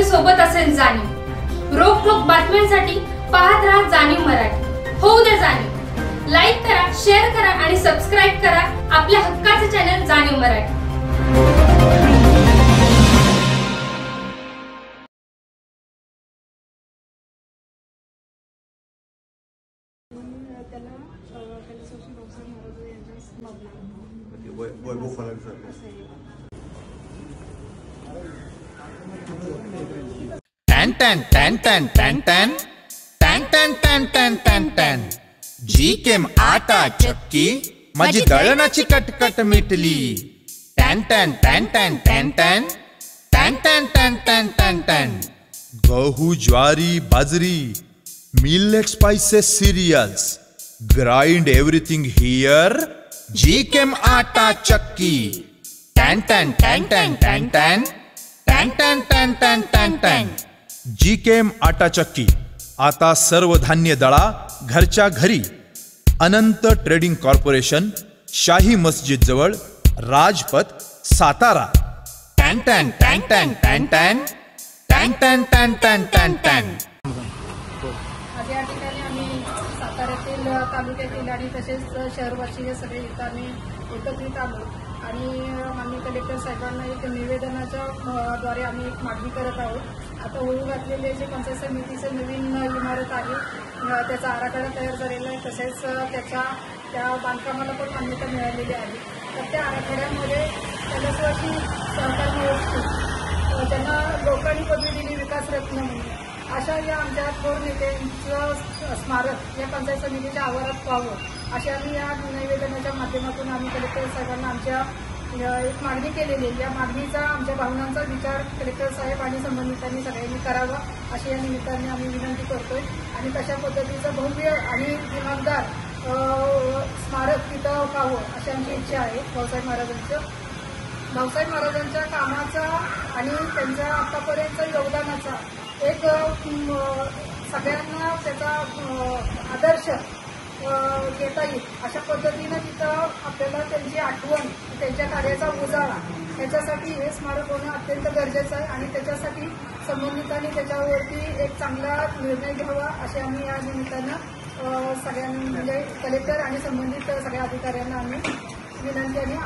सोबत असेल जाणीव। रोखोक बातम्यांसाठी पाहत राहा जाणीव मराठी। होऊ दे जाणीव। लाईक करा, शेअर करा आणि सबस्क्राइब करा आपल्या हक्काचे चॅनल जाणीव मराठी। टॅन टॅन टॅन टॅन टॅन टॅन टॅन टॅन टॅन टॅन टॅन टॅन जी केम आटा चक्की माझी दळणाची कटकट मिटली। टॅन टॅन टॅन टॅन टॅन टॅन टॅन टॅन टॅन टॅन टॅन टॅन गहू ज्वारी बाजरी millet spices cereals grind everything here जी केम आटा चक्की। टॅन टॅन टॅन टॅन टॅन टॅन टॅन टॅन टॅन टॅन टॅन टॅन जी केम आटा चक्की आता सर्व धान्य दळा घरच्या घरी। अनंत ट्रेडिंग कॉर्पोरेशन, शाही मस्जिद जवळ, राजपथ, सातारा। टॅन टॅन टॅन टॅन टॅन टॅन टॅन टॅन टॅन टॅन टॅन टॅन आज या ठिकाणी आम्ही साताऱ्यातील तालुक्यातील आणि तसेच शहरवासी सगळे इथं आम्ही एकत्रित आलो आणि माननीय कलेक्टर साहेबांना एक निवेदनाच्या द्वारे आम्ही एक मागणी करत आहोत। आता होऊ घातलेले जे पंचायत समितीचे नवीन इमारत आहे त्याचा आराखडा तयार झालेला आहे, तसेच त्या बांधकामाला पण मान्यता मिळालेली आहे। तर त्या आराखड्यामध्ये कलेक्टरची सहकार मिळवून त्यांना लोकांनी पदवी दिली विकासरत्न म्हणून अशा या आमच्या थोर नेत्यांचं स्मारक या पंचायत समितीच्या आवारात व्हावं अशी आम्ही या निवेदनाच्या माध्यमातून आम्ही कलेक्टर साहेबांना आमच्या एक मागणी केलेली आहे। या मागणीचा आमच्या भावनांचा विचार कलेक्टर साहेब आणि संबंधितांनी सगळ्यांनी करावा अशी या निमित्ताने आम्ही विनंती करतोय आणि तशा पद्धतीचं भव्य आणि दिमागदार स्मारक तिथं व्हावं अशी आमची इच्छा आहे। भाऊसाहेब महाराजांच्या कामाचा आणि त्यांच्या आतापर्यंत योगदानाचा एक सगळ्यांना त्याचा आदर्श घेता येईल अशा पद्धतीनं तिथं आपल्याला त्यांची आठवण, त्यांच्या कार्याचा उजाळा त्याच्यासाठी हे स्मारक होणं अत्यंत गरजेचं आहे आणि त्याच्यासाठी संबंधितांनी त्याच्यावरती एक चांगला निर्णय घ्यावा असे आम्ही या निमित्तानं सगळ्यांनी म्हणजे कलेक्टर आणि संबंधित सगळ्या अधिकाऱ्यांना आम्ही विनंती आणि